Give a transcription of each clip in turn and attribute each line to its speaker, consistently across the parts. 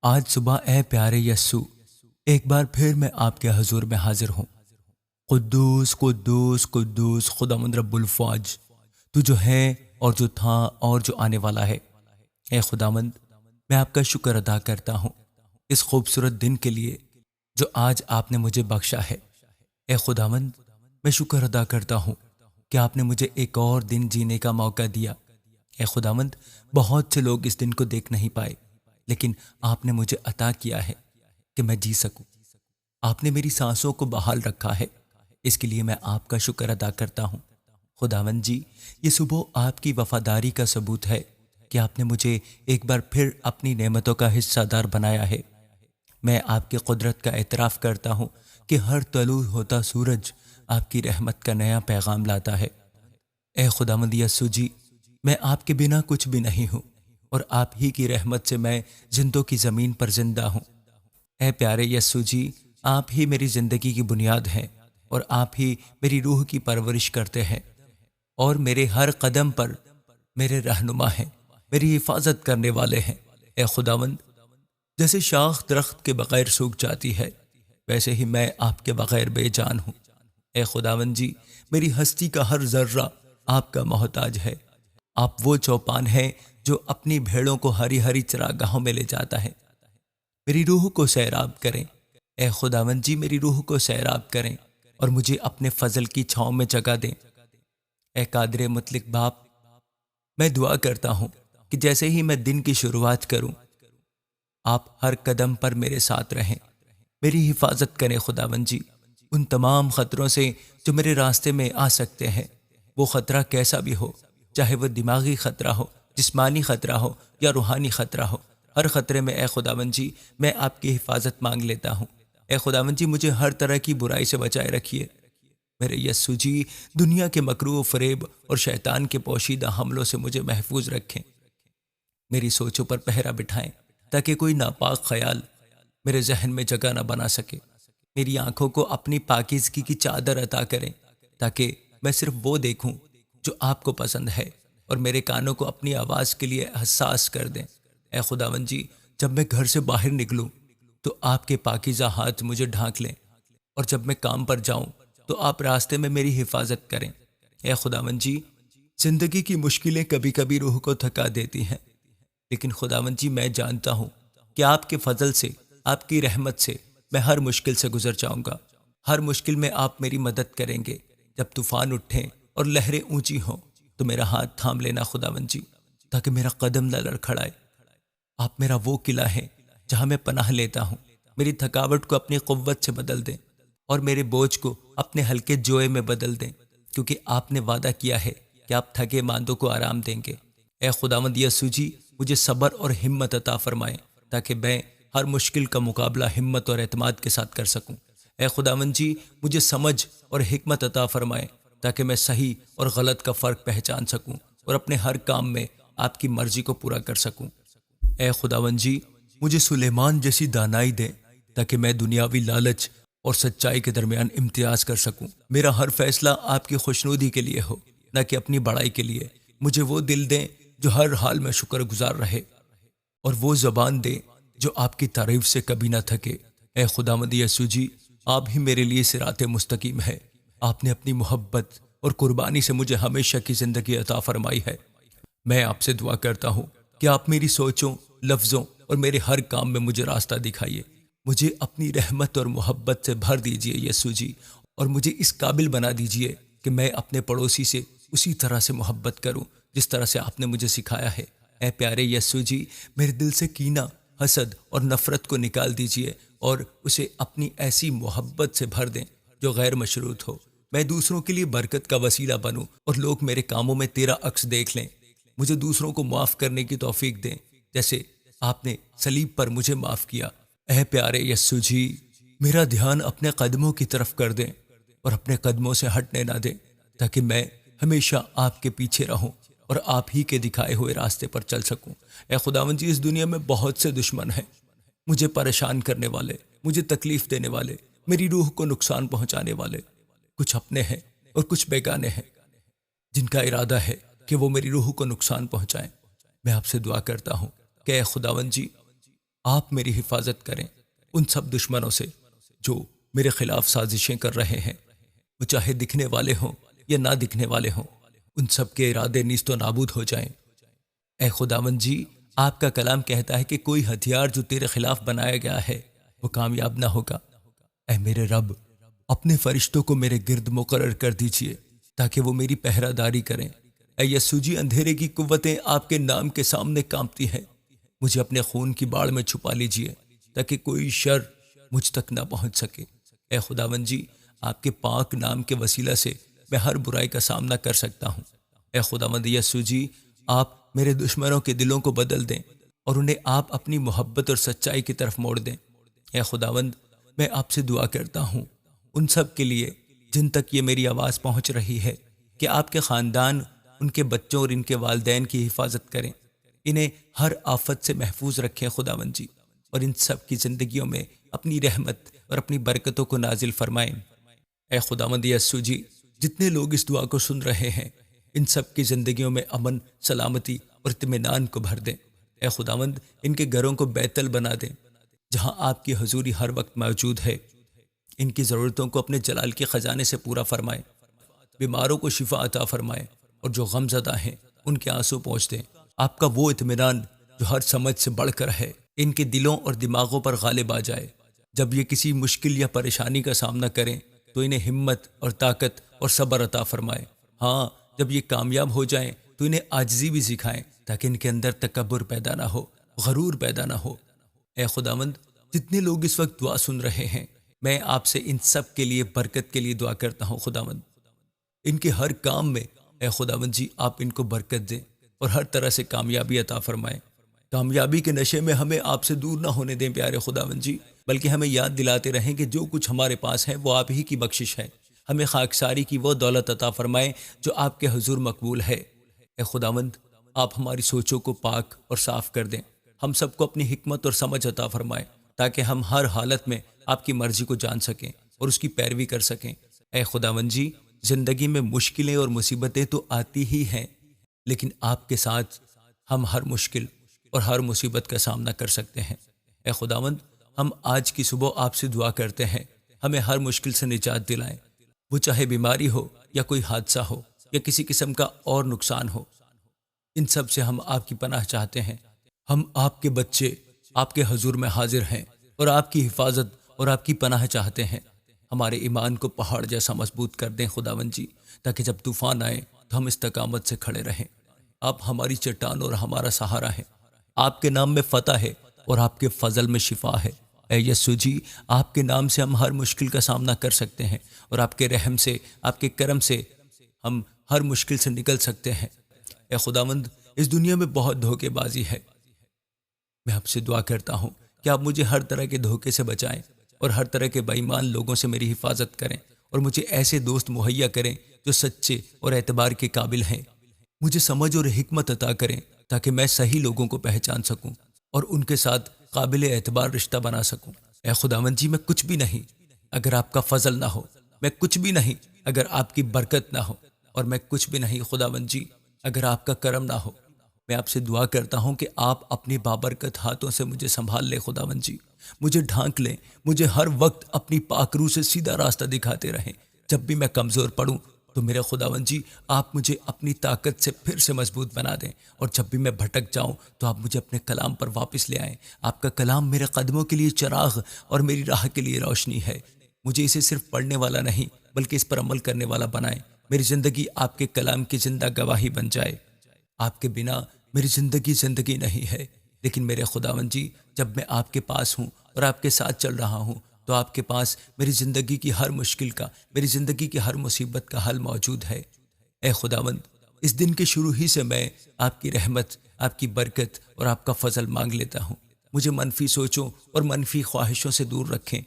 Speaker 1: آج صبح اے پیارے یسوع، ایک بار پھر میں آپ کے حضور میں حاضر ہوں۔ قدوس قدوس قدوس خداوند رب الفاج، تو جو ہے اور جو تھا اور جو آنے والا ہے۔ اے خداوند، میں آپ کا شکر ادا کرتا ہوں اس خوبصورت دن کے لیے جو آج آپ نے مجھے بخشا ہے۔ اے خداوند، میں شکر ادا کرتا ہوں کہ آپ نے مجھے ایک اور دن جینے کا موقع دیا۔ اے خداوند، بہت سے لوگ اس دن کو دیکھ نہیں پائے، لیکن آپ نے مجھے عطا کیا ہے کہ میں جی سکوں۔ آپ نے میری سانسوں کو بحال رکھا ہے، اس کے لیے میں آپ کا شکر ادا کرتا ہوں۔ خداوند جی، یہ صبح آپ کی وفاداری کا ثبوت ہے کہ آپ نے مجھے ایک بار پھر اپنی نعمتوں کا حصہ دار بنایا ہے۔ میں آپ کی قدرت کا اعتراف کرتا ہوں کہ ہر طلوع ہوتا سورج آپ کی رحمت کا نیا پیغام لاتا ہے۔ اے خداوند یسوع جی، میں آپ کے بنا کچھ بھی نہیں ہوں، اور آپ ہی کی رحمت سے میں زندوں کی زمین پر زندہ ہوں۔ اے پیارے یسوع جی، آپ ہی میری زندگی کی بنیاد ہیں، اور آپ ہی میری روح کی پرورش کرتے ہیں، اور میرے ہر قدم پر میرے رہنما ہیں، میری حفاظت کرنے والے ہیں۔ اے خداوند، جیسے شاخ درخت کے بغیر سوکھ جاتی ہے، ویسے ہی میں آپ کے بغیر بے جان ہوں۔ اے خداوند جی، میری ہستی کا ہر ذرہ آپ کا محتاج ہے۔ آپ وہ چوپان ہیں جو اپنی بھیڑوں کو ہری ہری چراگاہوں میں لے جاتا ہے۔ میری روح کو سیراب کریں، اے خداوند جی، میری روح کو سیراب کریں اور مجھے اپنے فضل کی چھاؤں میں جگہ دیں۔ اے قادر مطلق باپ، میں دعا کرتا ہوں کہ جیسے ہی میں دن کی شروعات کروں، آپ ہر قدم پر میرے ساتھ رہیں، میری حفاظت کریں خداوند جی، ان تمام خطروں سے جو میرے راستے میں آ سکتے ہیں۔ وہ خطرہ کیسا بھی ہو، چاہے وہ دماغی خطرہ ہو، جسمانی خطرہ ہو یا روحانی خطرہ ہو، ہر خطرے میں اے خداوند جی میں آپ کی حفاظت مانگ لیتا ہوں۔ اے خداوند جی، مجھے ہر طرح کی برائی سے بچائے رکھیے۔ میرے یسوع جی، دنیا کے مکروہ و فریب اور شیطان کے پوشیدہ حملوں سے مجھے محفوظ رکھیں۔ میری سوچوں پر پہرا بٹھائیں تاکہ کوئی ناپاک خیال میرے ذہن میں جگہ نہ بنا سکے۔ میری آنکھوں کو اپنی پاکیزگی کی چادر عطا کریں تاکہ میں صرف وہ دیکھوں جو آپ کو پسند ہے، اور میرے کانوں کو اپنی آواز کے لیے حساس کر دیں۔ اے خداوند جی، جب میں گھر سے باہر نکلوں تو آپ کے پاکیزہ ہاتھ مجھے ڈھانک لیں، اور جب میں کام پر جاؤں تو آپ راستے میں میری حفاظت کریں۔ اے خداوند جی، زندگی کی مشکلیں کبھی کبھی روح کو تھکا دیتی ہیں، لیکن خداوند جی میں جانتا ہوں کہ آپ کے فضل سے، آپ کی رحمت سے میں ہر مشکل سے گزر جاؤں گا۔ ہر مشکل میں آپ میری مدد کریں گے۔ جب طوفان اٹھیں اور لہریں اونچی ہوں تو میرا ہاتھ تھام لینا خداوند جی، تاکہ میرا قدم نہ لڑکھڑائے۔ آپ میرا وہ قلعہ ہے جہاں میں پناہ لیتا ہوں۔ میری تھکاوٹ کو اپنی قوت سے بدل دیں، اور میرے بوجھ کو اپنے ہلکے جوئے میں بدل دیں، کیونکہ آپ نے وعدہ کیا ہے کہ آپ تھکے ماندوں کو آرام دیں گے۔ اے خداوند یسوع جی، مجھے صبر اور ہمت عطا فرمائیں تاکہ میں ہر مشکل کا مقابلہ ہمت اور اعتماد کے ساتھ کر سکوں۔ اے خداوند جی، مجھے سمجھ اور حکمت عطا فرمائیں تاکہ میں صحیح اور غلط کا فرق پہچان سکوں اور اپنے ہر کام میں آپ کی مرضی کو پورا کر سکوں۔ اے خداوند جی، مجھے سلیمان جیسی دانائی دیں تاکہ میں دنیاوی لالچ اور سچائی کے درمیان امتیاز کر سکوں۔ میرا ہر فیصلہ آپ کی خوشنودی کے لیے ہو، نہ کہ اپنی بڑائی کے لیے۔ مجھے وہ دل دیں جو ہر حال میں شکر گزار رہے، اور وہ زبان دیں جو آپ کی تعریف سے کبھی نہ تھکے۔ اے خداوند یسوع جی، آپ ہی میرے لیے صراط مستقیم ہے۔ آپ نے اپنی محبت اور قربانی سے مجھے ہمیشہ کی زندگی عطا فرمائی ہے۔ میں آپ سے دعا کرتا ہوں کہ آپ میری سوچوں، لفظوں اور میرے ہر کام میں مجھے راستہ دکھائیے۔ مجھے اپنی رحمت اور محبت سے بھر دیجیے یسوع جی، اور مجھے اس قابل بنا دیجیے کہ میں اپنے پڑوسی سے اسی طرح سے محبت کروں جس طرح سے آپ نے مجھے سکھایا ہے۔ اے پیارے یسوع جی، میرے دل سے کینہ، حسد اور نفرت کو نکال دیجیے، اور اسے اپنی ایسی محبت سے بھر دیں جو غیر مشروط ہو۔ میں دوسروں کے لیے برکت کا وسیلہ بنوں، اور لوگ میرے کاموں میں تیرا عکس دیکھ لیں۔ مجھے دوسروں کو معاف کرنے کی توفیق دیں جیسے آپ نے صلیب پر مجھے معاف کیا۔ اے پیارے یسوع جی، میرا دھیان اپنے قدموں کی طرف کر دیں اور اپنے قدموں سے ہٹنے نہ دیں، تاکہ میں ہمیشہ آپ کے پیچھے رہوں اور آپ ہی کے دکھائے ہوئے راستے پر چل سکوں۔ اے خداوند جی، اس دنیا میں بہت سے دشمن ہیں، مجھے پریشان کرنے والے، مجھے تکلیف دینے والے، میری روح کو نقصان پہنچانے والے۔ کچھ اپنے ہیں اور کچھ بیگانے ہیں جن کا ارادہ ہے کہ وہ میری روح کو نقصان پہنچائیں۔ میں آپ سے دعا کرتا ہوں کہ اے خداوند جی، آپ میری حفاظت کریں ان سب دشمنوں سے جو میرے خلاف سازشیں کر رہے ہیں، وہ چاہے دکھنے والے ہوں یا نہ دکھنے والے ہوں، ان سب کے ارادے نیست و نابود ہو جائیں۔ اے خداوند جی، آپ کا کلام کہتا ہے کہ کوئی ہتھیار جو تیرے خلاف بنایا گیا ہے وہ کامیاب نہ ہوگا۔ اے میرے رب، اپنے فرشتوں کو میرے گرد مقرر کر دیجئے تاکہ وہ میری پہرہ داری کریں۔ اے یسوع جی، اندھیرے کی قوتیں آپ کے نام کے سامنے کانپتی ہیں، مجھے اپنے خون کی باڑ میں چھپا لیجئے تاکہ کوئی شر مجھ تک نہ پہنچ سکے۔ اے خداوند جی، آپ کے پاک نام کے وسیلہ سے میں ہر برائی کا سامنا کر سکتا ہوں۔ اے خداوند یسوع جی، آپ میرے دشمنوں کے دلوں کو بدل دیں اور انہیں آپ اپنی محبت اور سچائی کی طرف موڑ دیں۔ اے خداوند، میں آپ سے دعا کرتا ہوں ان سب کے لیے جن تک یہ میری آواز پہنچ رہی ہے، کہ آپ کے خاندان، ان کے بچوں اور ان کے والدین کی حفاظت کریں، انہیں ہر آفت سے محفوظ رکھیں خداوند جی، اور ان سب کی زندگیوں میں اپنی رحمت اور اپنی برکتوں کو نازل فرمائیں۔ اے خداوند یسوع جی، جتنے لوگ اس دعا کو سن رہے ہیں، ان سب کی زندگیوں میں امن، سلامتی اور اطمینان کو بھر دیں۔ اے خداوند، ان کے گھروں کو بیتل بنا دیں جہاں آپ کی حضوری ہر وقت موجود ہے۔ ان کی ضرورتوں کو اپنے جلال کے خزانے سے پورا فرمائیں، بیماروں کو شفا عطا فرمائیں، اور جو غم زدہ ہیں ان کے آنسو پہنچ دیں۔ آپ کا وہ اطمینان جو ہر سمجھ سے بڑھ کر ہے، ان کے دلوں اور دماغوں پر غالب آ جائے۔ جب یہ کسی مشکل یا پریشانی کا سامنا کریں تو انہیں ہمت اور طاقت اور صبر عطا فرمائے۔ ہاں، جب یہ کامیاب ہو جائیں تو انہیں عاجزی بھی سکھائیں تاکہ ان کے اندر تکبر پیدا نہ ہو، غرور پیدا نہ ہو۔ اے خداوند، جتنے لوگ اس وقت دعا سن رہے ہیں، میں آپ سے ان سب کے لیے برکت کے لیے دعا کرتا ہوں خداوند۔ ان کے ہر کام میں اے خداوند جی، آپ ان کو برکت دیں اور ہر طرح سے کامیابی عطا فرمائیں۔ کامیابی کے نشے میں ہمیں آپ سے دور نہ ہونے دیں پیارے خداوند جی، بلکہ ہمیں یاد دلاتے رہیں کہ جو کچھ ہمارے پاس ہے وہ آپ ہی کی بخشش ہے۔ ہمیں خاکساری کی وہ دولت عطا فرمائیں جو آپ کے حضور مقبول ہے۔ اے خداوند، آپ ہماری سوچوں کو پاک اور صاف کر دیں، ہم سب کو اپنی حکمت اور سمجھ عطا فرمائیں تاکہ ہم ہر حالت میں آپ کی مرضی کو جان سکیں اور اس کی پیروی کر سکیں۔ اے خداوند جی، زندگی میں مشکلیں اور مصیبتیں تو آتی ہی ہیں، لیکن آپ کے ساتھ ہم ہر مشکل اور ہر مصیبت کا سامنا کر سکتے ہیں۔ اے خداوند، ہم آج کی صبح آپ سے دعا کرتے ہیں، ہمیں ہر مشکل سے نجات دلائیں، وہ چاہے بیماری ہو یا کوئی حادثہ ہو یا کسی قسم کا اور نقصان ہو۔ ان سب سے ہم آپ کی پناہ چاہتے ہیں۔ ہم آپ کے بچے آپ کے حضور میں حاضر ہیں اور آپ کی حفاظت اور آپ کی پناہ چاہتے ہیں۔ ہمارے ایمان کو پہاڑ جیسا مضبوط کر دیں خداوند جی، تاکہ جب طوفان آئے تو ہم استقامت سے کھڑے رہیں۔ آپ ہماری چٹان اور ہمارا سہارا ہے، آپ کے نام میں فتح ہے اور آپ کے فضل میں شفا ہے۔ اے یسوع جی، آپ کے نام سے ہم ہر مشکل کا سامنا کر سکتے ہیں، اور آپ کے رحم سے، آپ کے کرم سے ہم ہر مشکل سے نکل سکتے ہیں۔ اے خداوند، اس دنیا میں بہت دھوکے بازی ہے، میں آپ سے دعا کرتا ہوں کہ آپ مجھے ہر طرح کے دھوکے سے بچائیں اور ہر طرح کے بے ایمان لوگوں سے میری حفاظت کریں، اور مجھے ایسے دوست مہیا کریں جو سچے اور اعتبار کے قابل ہیں۔ مجھے سمجھ اور حکمت عطا کریں تاکہ میں صحیح لوگوں کو پہچان سکوں اور ان کے ساتھ قابل اعتبار رشتہ بنا سکوں۔ اے خداوند جی، میں کچھ بھی نہیں اگر آپ کا فضل نہ ہو، میں کچھ بھی نہیں اگر آپ کی برکت نہ ہو، اور میں کچھ بھی نہیں خداوند جی اگر آپ کا کرم نہ ہو۔ میں آپ سے دعا کرتا ہوں کہ آپ اپنی بابرکت ہاتھوں سے مجھے سنبھال لیں خداوند جی، مجھے ڈھانک لیں، مجھے ہر وقت اپنی پاک روح سے سیدھا راستہ دکھاتے رہیں۔ جب بھی میں کمزور پڑوں تو میرے خداوند جی، آپ مجھے اپنی طاقت سے پھر سے مضبوط بنا دیں، اور جب بھی میں بھٹک جاؤں تو آپ مجھے اپنے کلام پر واپس لے آئیں۔ آپ کا کلام میرے قدموں کے لیے چراغ اور میری راہ کے لیے روشنی ہے۔ مجھے اسے صرف پڑھنے والا نہیں بلکہ اس پر عمل کرنے والا بنائیں۔ میری زندگی آپ کے کلام کی زندہ گواہی بن جائے۔ آپ کے بنا میری زندگی زندگی نہیں ہے، لیکن میرے خداوند جی، جب میں آپ کے پاس ہوں اور آپ کے ساتھ چل رہا ہوں تو آپ کے پاس میری زندگی کی ہر مشکل کا، میری زندگی کی ہر مصیبت کا حل موجود ہے۔ اے خداوند، اس دن کے شروع ہی سے میں آپ کی رحمت، آپ کی برکت اور آپ کا فضل مانگ لیتا ہوں۔ مجھے منفی سوچوں اور منفی خواہشوں سے دور رکھیں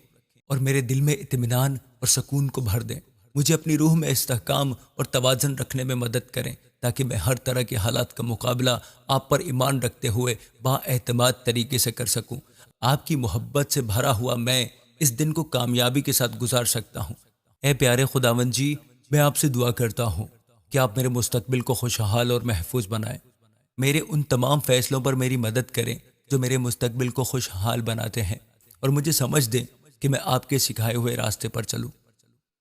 Speaker 1: اور میرے دل میں اطمینان اور سکون کو بھر دیں۔ مجھے اپنی روح میں استحکام اور توازن رکھنے میں مدد کریں تاکہ میں ہر طرح کے حالات کا مقابلہ آپ پر ایمان رکھتے ہوئے با اعتماد طریقے سے کر سکوں۔ آپ کی محبت سے بھرا ہوا میں اس دن کو کامیابی کے ساتھ گزار سکتا ہوں۔ اے پیارے خداوند جی، میں آپ سے دعا کرتا ہوں کہ آپ میرے مستقبل کو خوشحال اور محفوظ بنائیں۔ میرے ان تمام فیصلوں پر میری مدد کریں جو میرے مستقبل کو خوشحال بناتے ہیں اور مجھے سمجھ دیں کہ میں آپ کے سکھائے ہوئے راستے پر چلوں،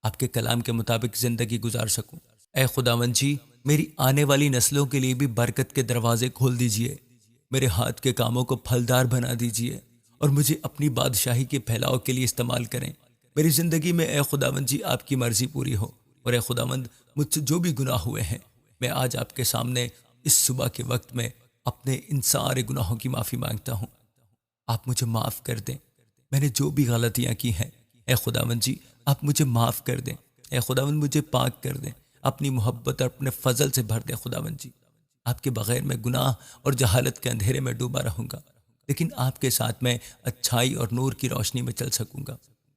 Speaker 1: آپ کے کلام کے مطابق زندگی گزار سکوں۔ اے خداوند جی، میری آنے والی نسلوں کے لیے بھی برکت کے دروازے کھول دیجئے، میرے ہاتھ کے کاموں کو پھلدار بنا دیجئے اور مجھے اپنی بادشاہی کے پھیلاؤ کے لیے استعمال کریں۔ میری زندگی میں اے خداوند جی آپ کی مرضی پوری ہو، اور اے خداوند مجھ سے جو بھی گناہ ہوئے ہیں، میں آج آپ کے سامنے اس صبح کے وقت میں اپنے ان سارے گناہوں کی معافی مانگتا ہوں۔ آپ مجھے معاف کر دیں، میں نے جو بھی غلطیاں کی ہیں اے خداوند جی آپ مجھے معاف کر دیں۔ اے خداوند مجھے پاک کر دیں، اپنی محبت اور اپنے فضل سے بھر دیں خداوند جی۔ آپ کے بغیر میں گناہ اور جہالت کے اندھیرے میں ڈوبا رہوں گا، لیکن آپ کے ساتھ میں اچھائی اور نور کی روشنی میں چل سکوں گا۔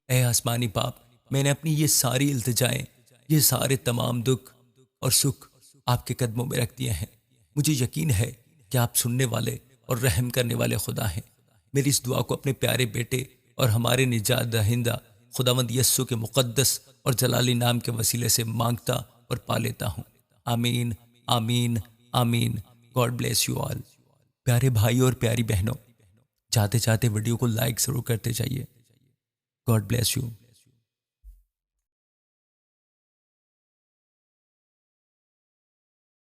Speaker 1: اے آسمانی باپ، میں نے اپنی یہ ساری التجائیں، یہ سارے تمام دکھ اور سکھ آپ کے قدموں میں رکھ دیے ہیں۔ مجھے یقین ہے کہ آپ سننے والے اور رحم کرنے والے خدا ہیں۔ میری اس دعا کو اپنے پیارے بیٹے اور ہمارے نجات دہندہ خداوند یسوع کے مقدس اور جلالی نام کے وسیلے سے مانگتا اور پا لیتا ہوں۔ آمین، آمین، آمین۔ God bless you all. پیارے بھائی اور پیاری بہنوں، جاتے جاتے ویڈیو کو لائک ضرور کرتے جائیے۔ God bless you.